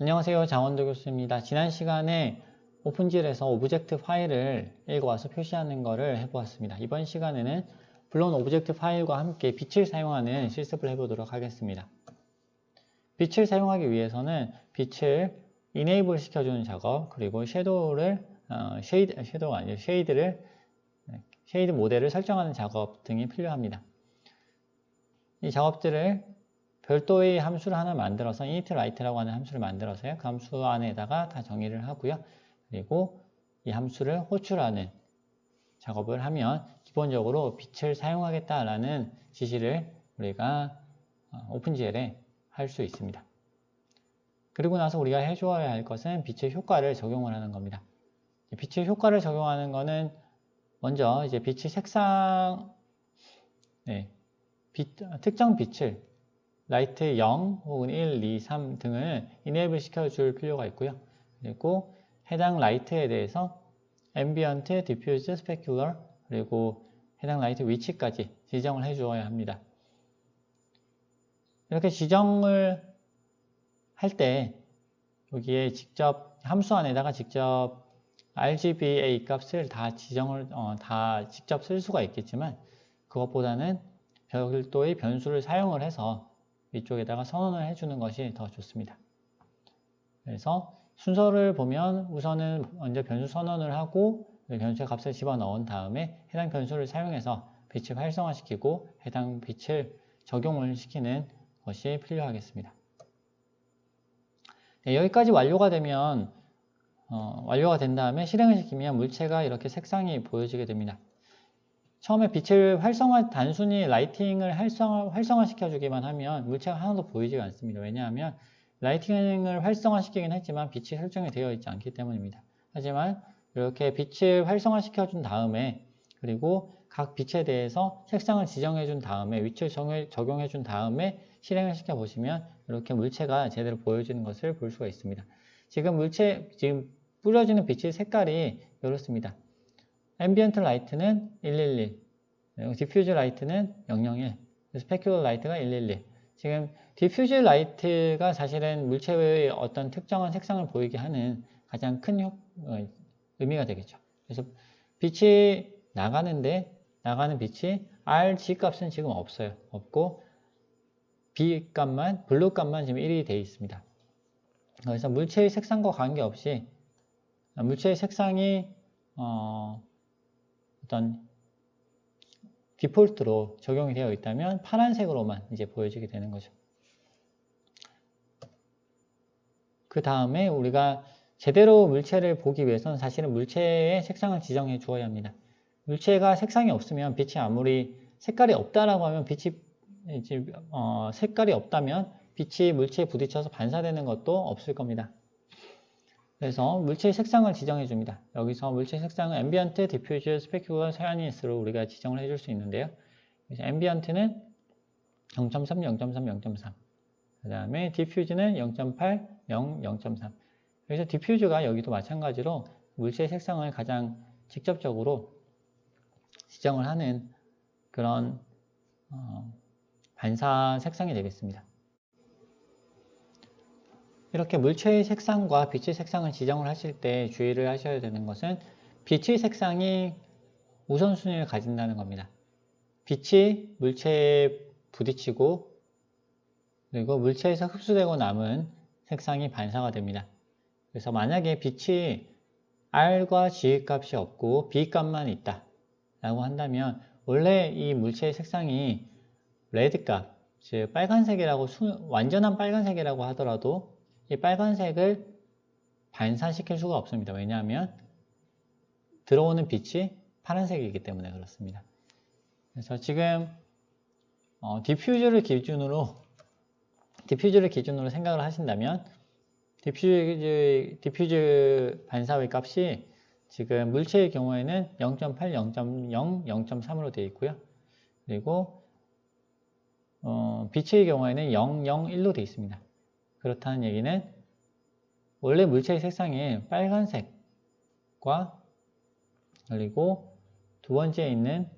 안녕하세요. 장원도 교수입니다. 지난 시간에 오픈GL에서 오브젝트 파일을 읽어와서 표시하는 것을 해보았습니다. 이번 시간에는 물론 오브젝트 파일과 함께 빛을 사용하는 실습을 해보도록 하겠습니다. 빛을 사용하기 위해서는 빛을 이네이블 시켜주는 작업, 그리고 섀도우를 쉐이드 모델을 설정하는 작업 등이 필요합니다. 이 작업들을 별도의 함수를 하나 만들어서 initlight라고 하는 함수를 만들어서요. 그 함수 안에다가 다 정의를 하고요. 그리고 이 함수를 호출하는 작업을 하면 기본적으로 빛을 사용하겠다라는 지시를 우리가 오픈GL에 할 수 있습니다. 그리고 나서 우리가 해줘야 할 것은 빛의 효과를 적용을 하는 겁니다. 빛의 효과를 적용하는 것은 먼저 이제 빛의 색상, 특정 빛을 라이트 0 혹은 1, 2, 3 등을 이네이블 시켜줄 필요가 있고요. 그리고 해당 라이트에 대해서 앰비언트, 디퓨즈, 스페큘러 그리고 해당 라이트 위치까지 지정을 해주어야 합니다. 이렇게 지정을 할 때 여기에 직접 함수 안에다가 직접 RGBA 값을 다 직접 쓸 수가 있겠지만 그것보다는 별도의 변수를 사용을 해서 이쪽에다가 선언을 해주는 것이 더 좋습니다. 그래서 순서를 보면 우선은 먼저 변수 선언을 하고 변수의 값을 집어넣은 다음에 해당 변수를 사용해서 빛을 활성화시키고 해당 빛을 적용을 시키는 것이 필요하겠습니다. 여기까지 완료가 된 다음에 실행을 시키면 물체가 이렇게 색상이 보여지게 됩니다. 처음에 빛을 단순히 라이팅을 활성화시켜주기만 하면 물체가 하나도 보이지가 않습니다. 왜냐하면 라이팅을 활성화시키긴 했지만 빛이 설정이 되어 있지 않기 때문입니다. 하지만 이렇게 빛을 활성화시켜준 다음에 그리고 각 빛에 대해서 색상을 지정해준 다음에 위치를 적용해준 다음에 실행을 시켜보시면 이렇게 물체가 제대로 보여지는 것을 볼 수가 있습니다. 지금 뿌려지는 빛의 색깔이 이렇습니다. 앰비언트 라이트는 111, 디퓨즈 라이트는 001, 스페큘러 라이트가 111. 지금 디퓨즈 라이트가 사실은 물체의 어떤 특정한 색상을 보이게 하는 가장 큰 의미가 되겠죠. 그래서 빛이 나가는 빛이 RG 값은 지금 없어요. 없고 블루 값만 지금 1이 되어 있습니다. 그래서 물체의 색상과 관계없이 물체의 색상이 어떤 디폴트로 적용이 되어 있다면 파란색으로만 이제 보여지게 되는 거죠. 그 다음에 우리가 제대로 물체를 보기 위해서는 사실은 물체의 색상을 지정해 주어야 합니다. 물체가 색상이 없으면 빛이 아무리 색깔이 없다라고 하면 색깔이 없다면 빛이 물체에 부딪혀서 반사되는 것도 없을 겁니다. 그래서 물체의 색상을 지정해 줍니다. 여기서 물체의 색상은 앰비언트, 디퓨즈, 스페큘러, 샤이니스로 우리가 지정을 해줄 수 있는데요. 그래서 앰비언트는 0.3, 0.3, 0.3. 그 다음에 디퓨즈는 0.8, 0, 0.3. 그래서 디퓨즈가 여기도 마찬가지로 물체의 색상을 가장 직접적으로 지정을 하는 그런 반사 색상이 되겠습니다. 이렇게 물체의 색상과 빛의 색상을 지정을 하실 때 주의를 하셔야 되는 것은 빛의 색상이 우선순위를 가진다는 겁니다. 빛이 물체에 부딪히고 그리고 물체에서 흡수되고 남은 색상이 반사가 됩니다. 그래서 만약에 빛이 R과 G 값이 없고 B 값만 있다 라고 한다면 원래 이 물체의 색상이 레드 값, 즉 빨간색이라고 완전한 빨간색이라고 하더라도 이 빨간색을 반사시킬 수가 없습니다. 왜냐하면 들어오는 빛이 파란색이기 때문에 그렇습니다. 그래서 지금 디퓨즈를 기준으로 생각을 하신다면 디퓨즈 반사의 값이 지금 물체의 경우에는 0.8, 0.0, 0.3으로 되어 있고요. 그리고 빛의 경우에는 0, 0, 1로 되어 있습니다. 그렇다는 얘기는 원래 물체의 색상이 빨간색과 그리고 두 번째에 있는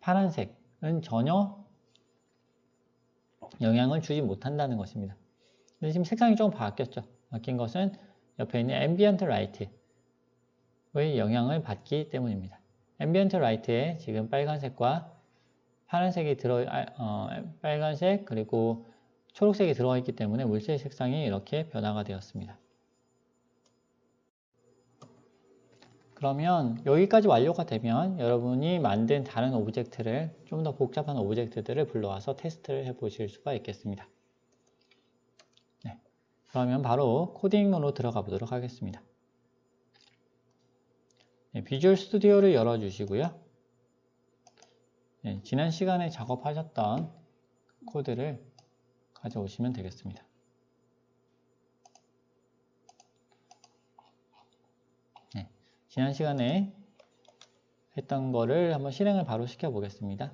파란색은 전혀 영향을 주지 못한다는 것입니다. 근데 지금 색상이 조금 바뀌었죠. 바뀐 것은 옆에 있는 ambient light의 영향을 받기 때문입니다. ambient light에 지금 빨간색과 파란색이 빨간색 그리고 초록색이 들어가 있기 때문에 물체 색상이 이렇게 변화가 되었습니다. 그러면 여기까지 완료가 되면 여러분이 만든 다른 오브젝트를 좀 더 복잡한 오브젝트들을 불러와서 테스트를 해 보실 수가 있겠습니다. 네, 그러면 바로 코딩으로 들어가 보도록 하겠습니다. 네, 비주얼 스튜디오를 열어주시고요. 네, 지난 시간에 작업하셨던 코드를 가져오시면 되겠습니다. 네, 지난 시간에 했던 거를 한번 실행을 바로 시켜 보겠습니다.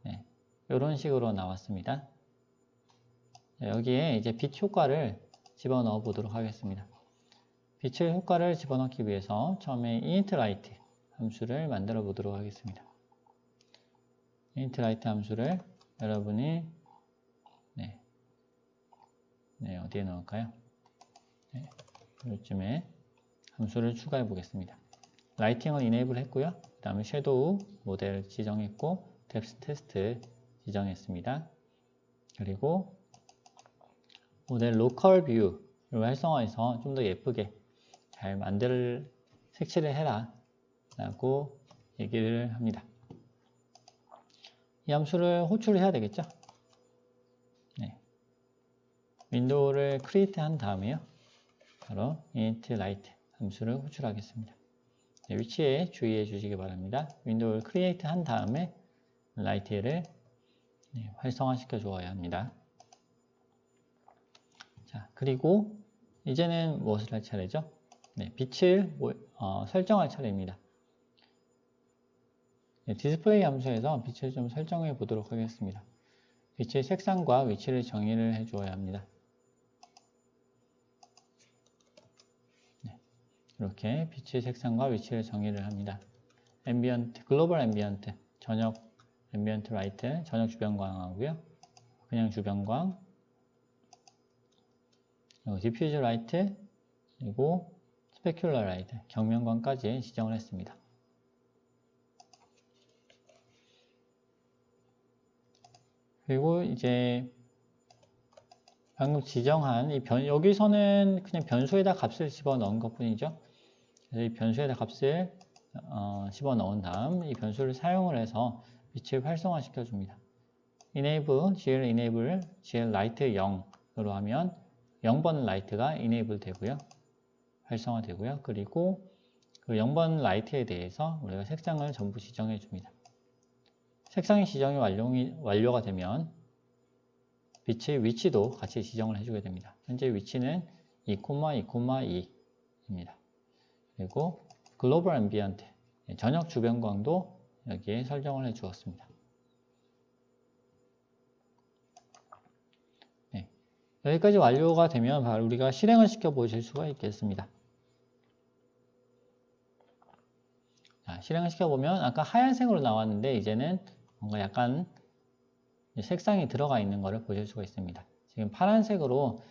네, 이런 식으로 나왔습니다. 네, 여기에 이제 빛 효과를 집어넣어 보도록 하겠습니다. 빛의 효과를 집어넣기 위해서 처음에 initLight 함수를 만들어 보도록 하겠습니다. initLight 함수를 여러분이 어디에 넣을까요? 네, 이쯤에 함수를 추가해 보겠습니다. 라이팅을 이네이블 했고요. 그 다음에 섀도우 모델 지정했고 뎁스 테스트 지정했습니다. 그리고 모델 로컬 뷰를 활성화해서 좀 더 예쁘게 잘 색칠을 해라 라고 얘기를 합니다. 이 함수를 호출을 해야 되겠죠? 네. 윈도우를 크리에이트 한 다음에요. 바로 initLight 함수를 호출하겠습니다. 네, 위치에 주의해 주시기 바랍니다. 윈도우를 크리에이트 한 다음에 라이트를 활성화시켜 주어야 합니다. 자, 그리고 이제는 무엇을 할 차례죠? 네, 빛을 설정할 차례입니다. 네, 디스플레이 함수에서 빛을 좀 설정해 보도록 하겠습니다. 빛의 색상과 위치를 정의를 해 주어야 합니다. 네, 이렇게 빛의 색상과 위치를 정의를 합니다. 앰비언트, 글로벌 앰비언트, 저녁 앰비언트 라이트, 저녁 주변광하고요. 그냥 주변광, 그리고 디퓨즈 라이트, 그리고 스페큘러 라이트, 경면광까지 지정을 했습니다. 그리고 이제 방금 지정한 여기서는 그냥 변수에다 값을 집어넣은 것 뿐이죠. 그래서 이 변수에다 값을 집어넣은 다음 이 변수를 사용을 해서 빛을 활성화시켜 줍니다. enable, gl enable, gl light 0으로 하면 0번 라이트가 enable 되고요. 활성화 되고요. 그리고 그 0번 라이트에 대해서 우리가 색상을 전부 지정해 줍니다. 색상의 지정이 완료가 되면 빛의 위치도 같이 지정을 해주게 됩니다. 현재 위치는 2,2,2입니다. 그리고 글로벌 앰비언트, 저녁 주변광도 여기에 설정을 해 주었습니다. 네, 여기까지 완료가 되면 바로 우리가 실행을 시켜 보실 수가 있겠습니다. 자, 실행을 시켜보면 아까 하얀색으로 나왔는데 이제는 뭔가 약간 색상이 들어가 있는 것을 보실 수가 있습니다. 지금 파란색으로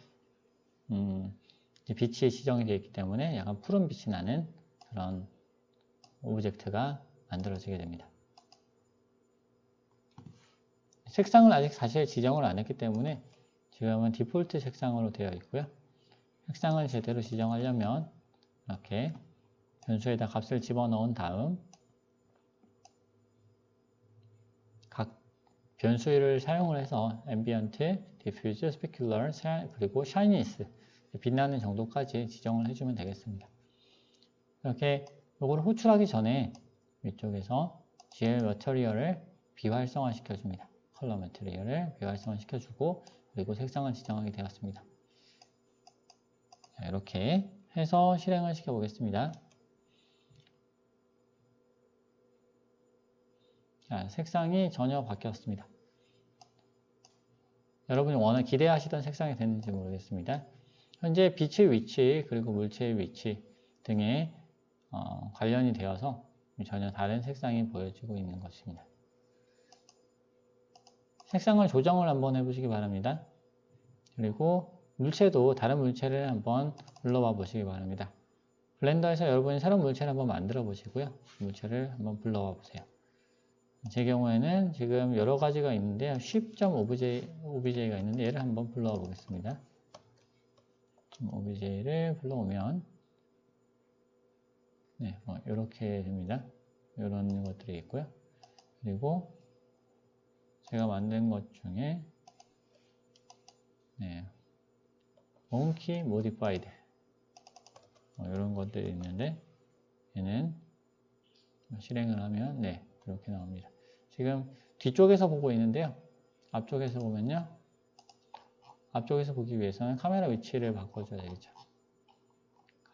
빛이 지정이 되어 있기 때문에 약간 푸른 빛이 나는 그런 오브젝트가 만들어지게 됩니다. 색상을 아직 사실 지정을 안 했기 때문에 지금은 디폴트 색상으로 되어 있고요. 색상을 제대로 지정하려면 이렇게 변수에다 값을 집어넣은 다음 각 변수를 사용을 해서 ambient, diffuse, specular, 그리고 shininess 빛나는 정도까지 지정을 해주면 되겠습니다. 이렇게 이걸 호출하기 전에 위쪽에서 GL material을 비활성화 시켜줍니다. 컬러 매트리얼을 비활성화 시켜주고 그리고 색상을 지정하게 되었습니다. 자, 이렇게 해서 실행을 시켜보겠습니다. 자, 색상이 전혀 바뀌었습니다. 여러분이 기대하시던 색상이 됐는지 모르겠습니다. 현재 빛의 위치 그리고 물체의 위치 등에 관련이 되어서 전혀 다른 색상이 보여지고 있는 것입니다. 색상을 조정을 한번 해보시기 바랍니다. 그리고 물체도 다른 물체를 한번 불러와 보시기 바랍니다. 블렌더에서 여러분이 새로운 물체를 한번 만들어 보시고요. 물체를 한번 불러와 보세요. 제 경우에는 지금 여러 가지가 있는데요. ship.obj가 있는데 얘를 한번 불러와 보겠습니다. obj를 불러오면 네, 이렇게 됩니다. 이런 것들이 있고요. 그리고 제가 만든 것 중에 네, monkey modified 이런 것들이 있는데 얘는 실행을 하면 네, 이렇게 나옵니다. 지금 뒤쪽에서 보고 있는데요. 앞쪽에서 보면요. 앞쪽에서 보기 위해서는 카메라 위치를 바꿔줘야 되겠죠.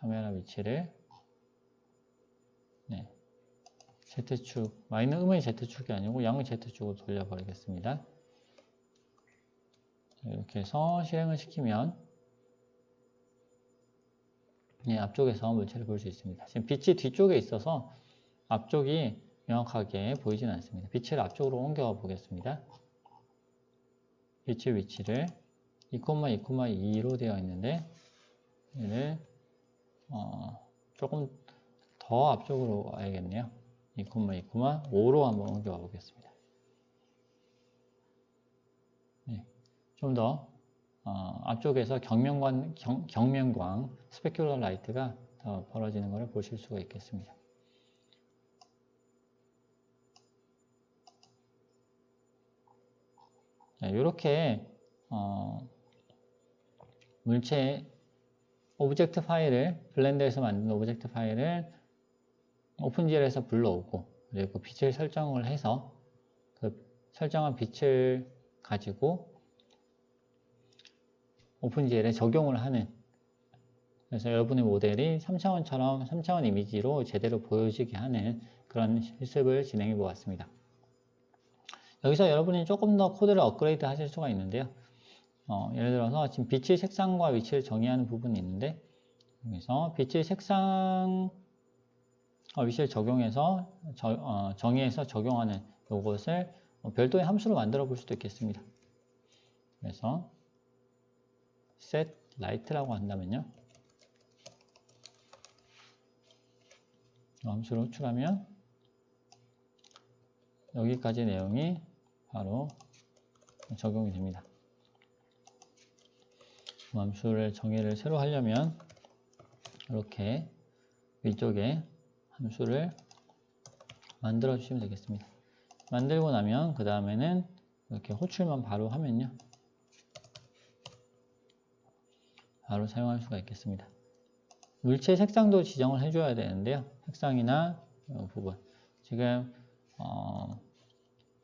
카메라 위치를 네, Z축, 음의 Z축이 아니고 양의 Z축으로 돌려버리겠습니다. 이렇게 해서 실행을 시키면 네, 앞쪽에서 물체를 볼 수 있습니다. 지금 빛이 뒤쪽에 있어서 앞쪽이 명확하게 보이지는 않습니다. 빛을 앞쪽으로 옮겨 보겠습니다. 빛의 위치를 2,2,2로 되어 있는데 얘를 조금 더 앞쪽으로 와야겠네요. 2,2,5로 한번 옮겨와 보겠습니다. 네, 좀 더 앞쪽에서 경면광, 스페‌큘러 라이트가 더 벌어지는 것을 보실 수가 있겠습니다. 이렇게 물체 오브젝트 파일을 블렌더에서 만든 오브젝트 파일을 오픈GL에서 불러오고 그리고 빛을 설정을 해서 그 설정한 빛을 가지고 오픈GL에 적용을 하는 그래서 여러분의 모델이 3차원처럼 3차원 이미지로 제대로 보여지게 하는 그런 실습을 진행해 보았습니다. 여기서 여러분이 조금 더 코드를 업그레이드 하실 수가 있는데요. 예를 들어서 지금 빛의 색상과 위치를 정의하는 부분이 있는데 여기서 빛의 색상 위치를 적용해서 정의해서 적용하는 이것을 별도의 함수로 만들어 볼 수도 있겠습니다. 그래서 set light라고 한다면요. 이 함수를 호출하면 여기까지 내용이 바로 적용이 됩니다. 함수를 정의를 새로 하려면 이렇게 위쪽에 함수를 만들어 주시면 되겠습니다. 만들고 나면 그 다음에는 이렇게 호출만 바로 하면요. 바로 사용할 수가 있겠습니다. 물체 색상도 지정을 해줘야 되는데요. 색상이나 부분. 지금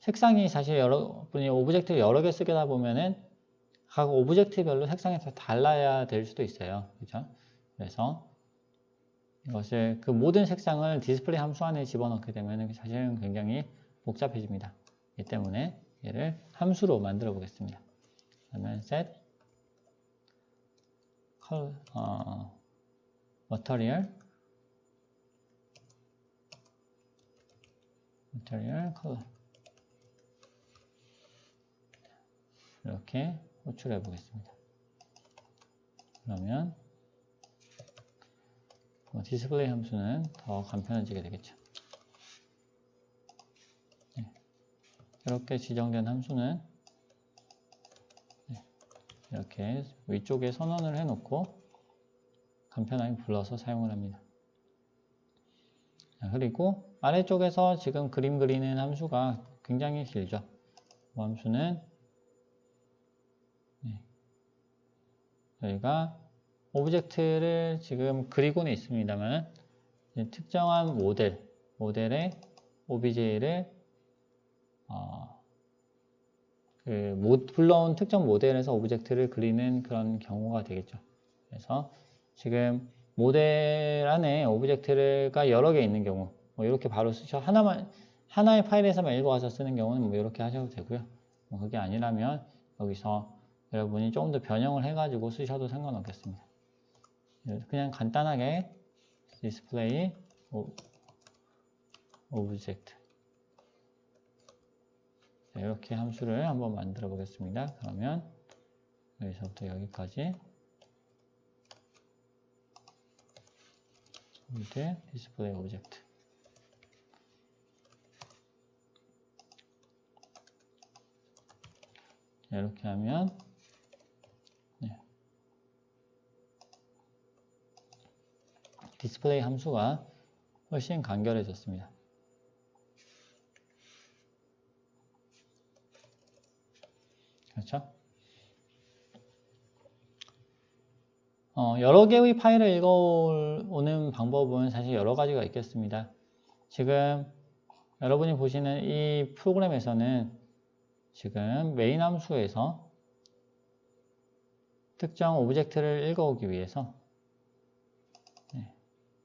색상이 사실 여러분이 오브젝트를 여러 개 쓰다 보면은 각 오브젝트별로 색상이 다 달라야 될 수도 있어요. 그죠? 그래서 이것을 그 모든 색상을 디스플레이 함수 안에 집어넣게 되면 사실은 굉장히 복잡해집니다. 이 때문에 얘를 함수로 만들어 보겠습니다. 그러면 set material color 이렇게 호출해 보겠습니다. 그러면 디스플레이 함수는 더 간편해지게 되겠죠. 네. 이렇게 지정된 함수는 이렇게 위쪽에 선언을 해놓고 간편하게 불러서 사용을 합니다. 그리고 아래쪽에서 지금 그림 그리는 함수가 굉장히 길죠. 그 함수는 저희가 오브젝트를 지금 그리고는 있습니다만 특정한 모델의 OBJ를 불러온 특정 모델에서 오브젝트를 그리는 그런 경우가 되겠죠. 그래서 지금 모델 안에 오브젝트가 여러 개 있는 경우 이렇게 바로 하나의 파일에서만 읽어와서 쓰는 경우는 이렇게 하셔도 되고요. 그게 아니라면 여기서 여러분이 조금 더 변형을 해가지고 쓰셔도 상관없겠습니다. 그냥 간단하게 display object 이렇게 함수를 한번 만들어 보겠습니다. 그러면 여기서부터 여기까지 load display object. 이렇게 하면 디스플레이 함수가 훨씬 간결해졌습니다. 그렇죠? 여러 개의 파일을 읽어오는 방법은 사실 여러 가지가 있겠습니다. 지금 여러분이 보시는 이 프로그램에서는 지금 메인 함수에서 특정 오브젝트를 읽어오기 위해서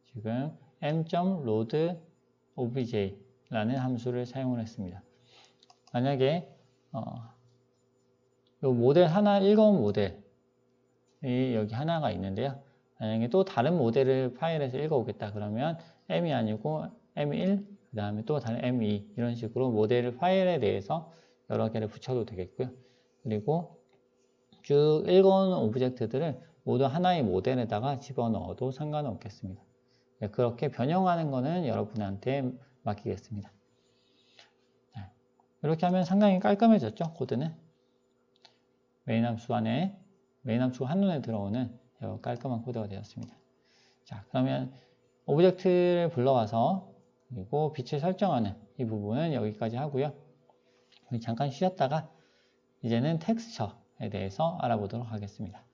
지금 m.load obj 라는 함수를 사용을 했습니다. 만약에 이 모델 하나 읽어온 모델이 여기 하나가 있는데요. 만약에 또 다른 모델을 파일에서 읽어오겠다 그러면 m이 아니고 m1 그 다음에 또 다른 m2 이런 식으로 모델 파일에 대해서 여러 개를 붙여도 되겠고요. 그리고 쭉 읽어온 오브젝트들을 모두 하나의 모델에다가 집어넣어도 상관은 없겠습니다. 그렇게 변형하는 거는 여러분한테 맡기겠습니다. 이렇게 하면 상당히 깔끔해졌죠, 코드는. 메인 함수 안에, 메인 함수가 한눈에 들어오는 깔끔한 코드가 되었습니다. 자, 그러면 오브젝트를 불러와서 그리고 빛을 설정하는 이 부분은 여기까지 하고요. 잠깐 쉬었다가 이제는 텍스처에 대해서 알아보도록 하겠습니다.